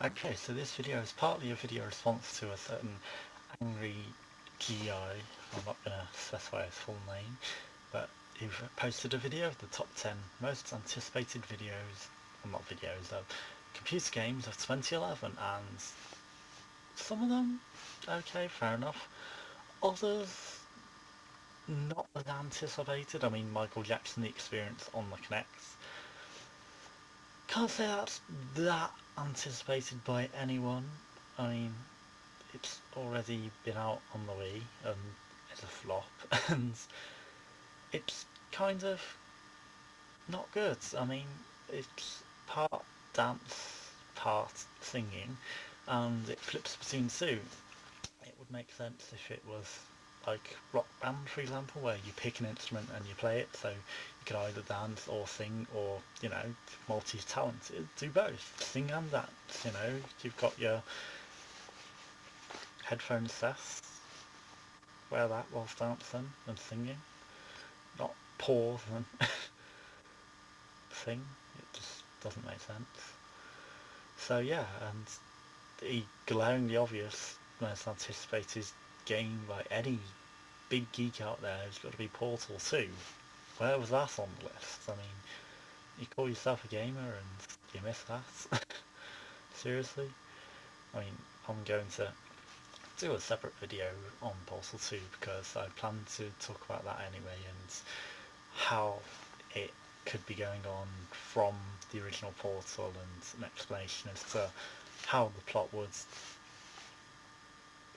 Okay, so this video is partly a video response to a certain angry GI. I'm not going to specify his full name, but he posted a video of the top 10 most anticipated videos, well not videos, of computer games of 2011, and some of them, okay, fair enough. Others, not as anticipated. I mean, Michael Jackson, The Experience on the Kinect. Can't say that's that anticipated by anyone. I mean, it's already been out on the Wii and it's a flop, and it's kind of not good. I mean, it's part dance, part singing, and it flips between two. It would make sense if it was like Rock Band, for example, where you pick an instrument and you play it, so you could either dance or sing, or multi-talented, do both, sing and dance. You've got your headphone sets, wear that whilst dancing and singing, not pause and sing. It just doesn't make sense. So yeah, and the glaringly obvious, most anticipated game by any big geek out there has got to be Portal 2. Where was that on the list? I mean, you call yourself a gamer and you miss that? Seriously? I mean, I'm going to do a separate video on Portal 2 because I plan to talk about that anyway, and how it could be going on from the original Portal, and an explanation as to how the plot would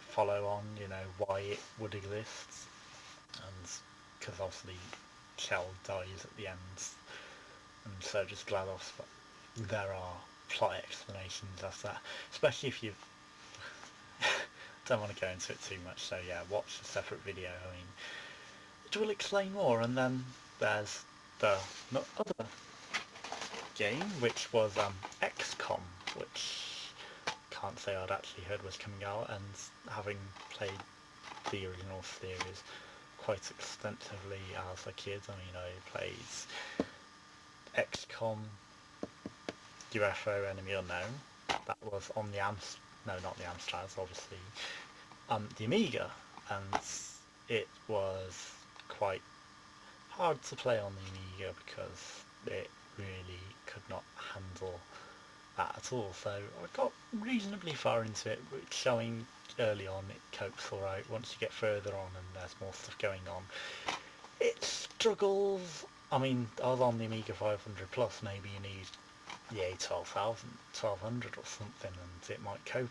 follow on, why it would exist, and because obviously Shell dies at the end, and so just GLaDOS, but there are plot explanations as that, especially if you don't want to go into it too much, so yeah, watch a separate video. I mean, it will explain more. And then there's the other game, which was XCOM, which can't say I'd actually heard was coming out, and having played the original series quite extensively as a kid, I mean, I played XCOM, UFO, Enemy Unknown. That was on the no, not the Amstrad, obviously, the Amiga, and it was quite hard to play on the Amiga because it really could not handle that at all. So I got reasonably far into it, showing early on it copes alright. Once you get further on and there's more stuff going on, it struggles. I mean, I was on the Amiga 500 plus, maybe you need the A12000, 1200 or something, and it might cope,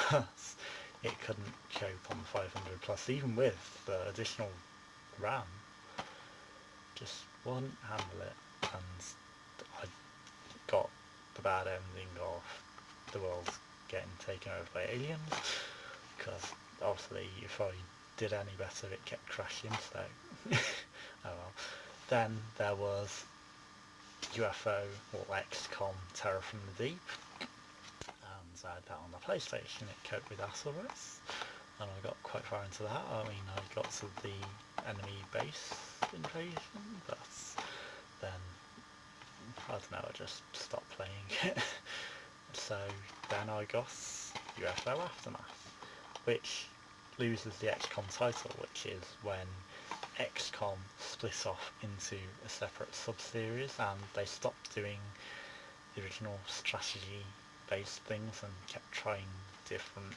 but it couldn't cope on the 500 plus, even with the additional RAM. Just wouldn't handle it, and I got the bad ending of the world getting taken over by aliens, because obviously if I did any better it kept crashing, so oh well. Then there was UFO, or XCOM, Terror from the Deep, and I had that on the PlayStation. It coped with that alright, and I got quite far into that. I mean, I got to the enemy base invasion, but then I don't know, I just stopped playing it. So then I got UFO Aftermath, which loses the XCOM title, which is when XCOM split off into a separate sub-series, and they stopped doing the original strategy-based things and kept trying different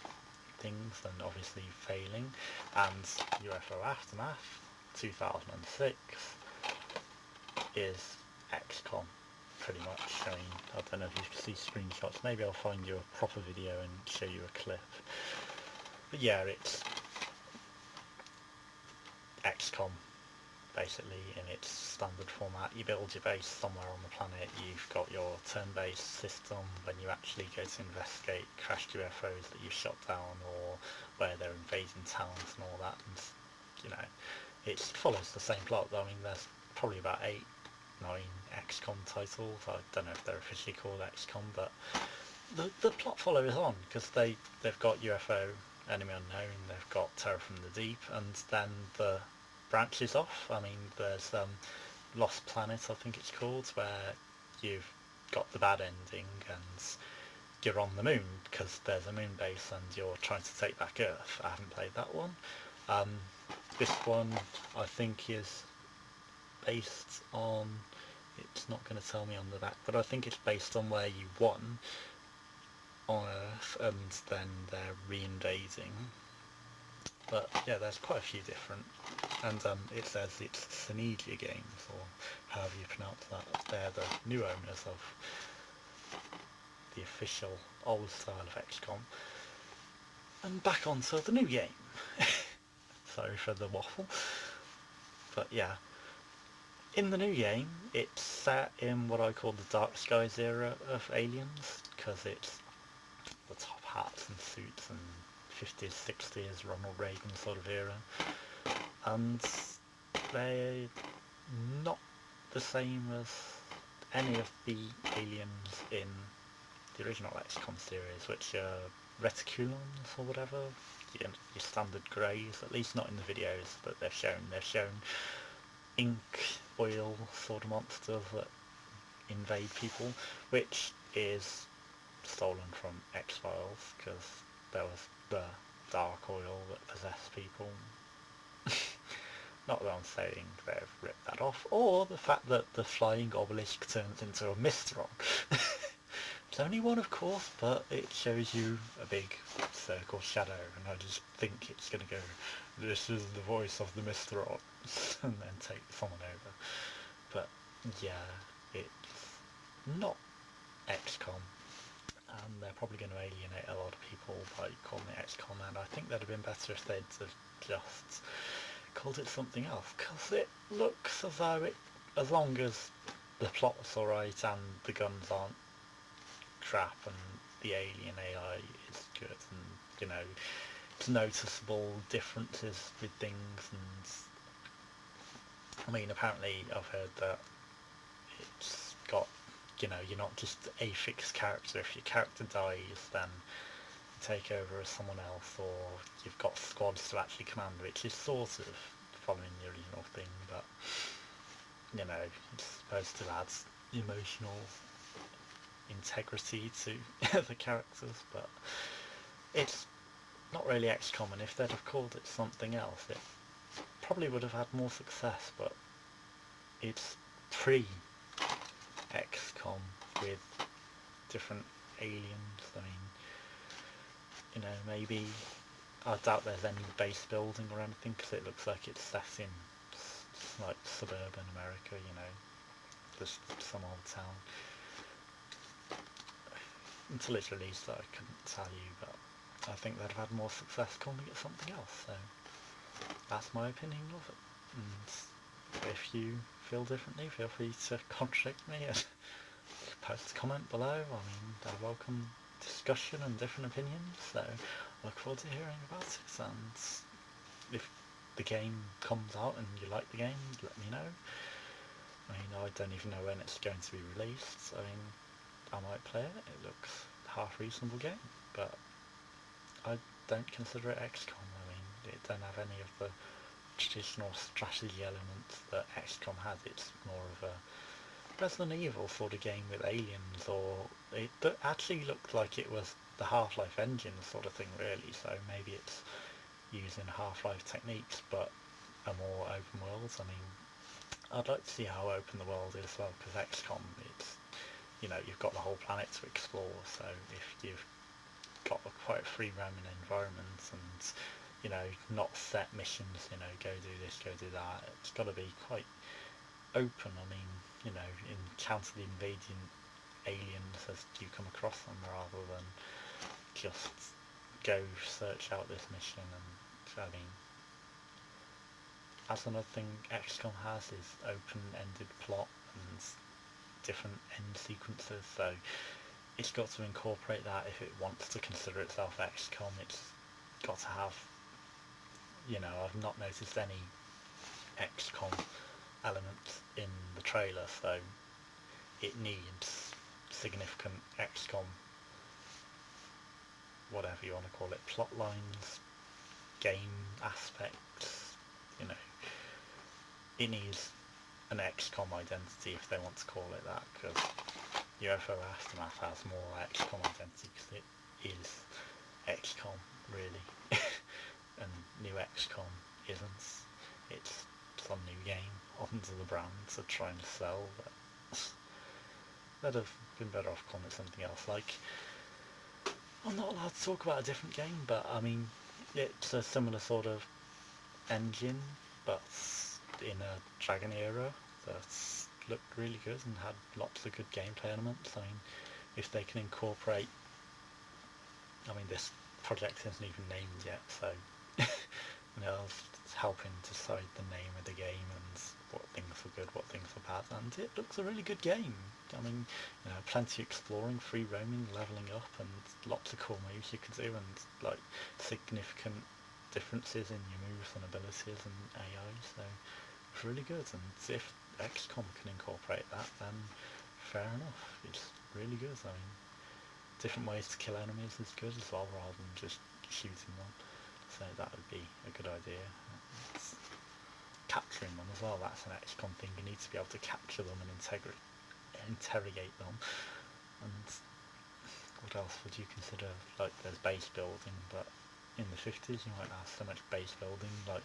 things and obviously failing. And UFO Aftermath 2006 is XCOM, pretty much. I mean, I don't know if you can see screenshots, maybe I'll find you a proper video and show you a clip. But yeah, it's XCOM basically in its standard format. You build your base somewhere on the planet, you've got your turn-based system when you actually go to investigate crashed UFOs that you've shot down, or where they're invading towns and all that, and it follows the same plot. I mean, there's probably about 8-9 XCOM titles. I don't know if they're officially called XCOM, but the plot follows on, because they've got UFO, Enemy Unknown, they've got Terror from the Deep, and then the branches off. I mean, there's Lost Planet, I think it's called, where you've got the bad ending and you're on the moon because there's a moon base and you're trying to take back Earth. I haven't played that one. This one I think is based on, it's not going to tell me on the back, but I think it's based on where you won on Earth and then they're re-invading. But yeah, there's quite a few different, and it says it's Synedia Games, or however you pronounce that. They're the new owners of the official old style of XCOM. And back onto the new game. Sorry for the waffle. But yeah, in the new game, it's set in what I call the Dark Skies era of Aliens, because it's the top hats and suits and 50s, 60s Ronald Reagan sort of era, and they're not the same as any of the aliens in the original XCOM series, which are reticulons or whatever, your standard greys, at least not in the videos that they've shown. They've shown ink oil sort of monsters that invade people, which is stolen from X-Files, because there was the dark oil that possessed people. Not that I'm saying they've ripped that off, or the fact that the flying obelisk turns into a Mistron. It's only one, of course, but it shows you a big circle shadow, and I just think it's going to go, this is the voice of the Mistron, and then take someone over. But yeah, it's not XCOM, and they're probably going to alienate a lot of people by calling it XCOM, and I think that'd have been better if they'd just called it something else, because it looks as though it, as long as the plot's alright and the guns aren't crap and the alien AI is good, and you know, it's noticeable differences with things, and I mean, apparently I've heard that it's got, you know, you're not just a fixed character. If your character dies, then you take over as someone else, or you've got squads to actually command, which is sort of following the original thing, but you know, it's supposed to add emotional integrity to the characters, but it's not really XCOM, and if they'd have called it something else, it probably would have had more success, but it's pre-XCOM with different aliens. I mean, you know, maybe, I doubt there's any base building or anything, because it looks like it's set in like suburban America, you know, just some old town. Until it's released, I couldn't tell you, but I think they'd have had more success calling it something else, so that's my opinion of it. And if you feel differently, feel free to contradict me and post a comment below. I mean, I welcome discussion and different opinions, so I look forward to hearing about it, and if the game comes out and you like the game, let me know. I mean, I don't even know when it's going to be released. I mean, I might play it. It looks a half reasonable game, but I don't consider it XCOM. I mean, it don't have any of the traditional strategy elements that XCOM has. It's more of a Resident Evil sort of game with aliens, or it actually looked like it was the Half-Life engine sort of thing, really, so maybe it's using Half-Life techniques, but a more open world. I mean, I'd like to see how open the world is as well, because XCOM, it's, you know, you've got the whole planet to explore, so if you've got a quite free roaming environment and, you know, not set missions, you know, go do this, go do that, it's got to be quite open. I mean, you know, encounter the invading aliens as you come across them, rather than just go search out this mission. And I mean, that's another thing XCOM has, is open-ended plot and different end sequences, so it's got to incorporate that. If it wants to consider itself XCOM, it's got to have, you know, I've not noticed any XCOM elements in the trailer, so it needs significant XCOM, whatever you want to call it, plot lines, game aspects, you know, it needs an XCOM identity, if they want to call it that, because UFO Aftermath has more XCOM identity, because XCOM isn't. It's some new game under the brand to try and sell that they'd have been better off calling it something else. Like, I'm not allowed to talk about a different game, but I mean, it's a similar sort of engine, but in a Dragon era that's looked really good and had lots of good gameplay elements. I mean, if they can incorporate, I mean, this project isn't even named yet, so you know, it's helping decide the name of the game and what things are good, what things are bad, and it looks a really good game. I mean, you know, plenty of exploring, free roaming, leveling up, and lots of cool moves you can do, and like significant differences in your moves and abilities and AI, so it's really good. And if XCOM can incorporate that, then fair enough, it's really good. I mean, different ways to kill enemies is good as well, rather than just shooting them. So that would be a good idea. It's capturing them as well, that's an XCOM thing. You need to be able to capture them and interrogate them. And what else would you consider? Like, there's base building, but in the 50s you might have so much base building, like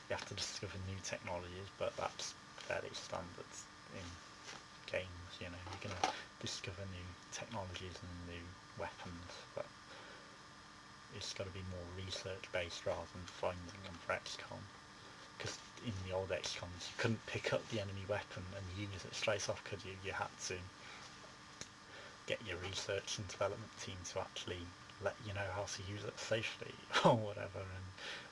you have to discover new technologies, but that's fairly standard in games. You know, you're going to discover new technologies and new weapons, but it's got to be more research based rather than finding them for XCOM. Because in the old XCOMs you couldn't pick up the enemy weapon and use it straight off, could you? You had to get your research and development team to actually let you know how to use it safely or whatever, and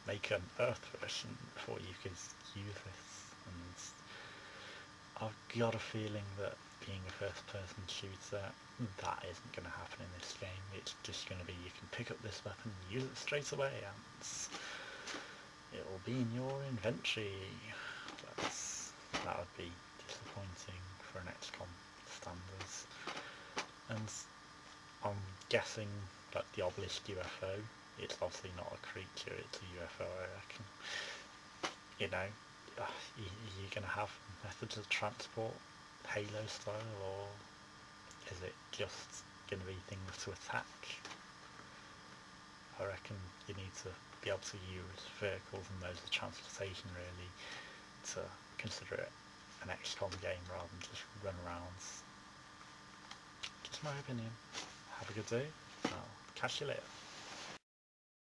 make an Earth version before you could use this. And I've got a feeling that being a first person shooter, that isn't going to happen in this game. It's just going to be, you can pick up this weapon and use it straight away, and it will be in your inventory. That would be disappointing for an XCOM standards. And I'm guessing that the obelisk UFO, it's obviously not a creature, it's a UFO, I reckon. You know, you're going to have methods of transport, Halo style, or is it just going to be things to attack? I reckon you need to be able to use vehicles and modes of transportation really to consider it an XCOM game rather than just run arounds. Just my opinion. Have a good day. I'll catch you later.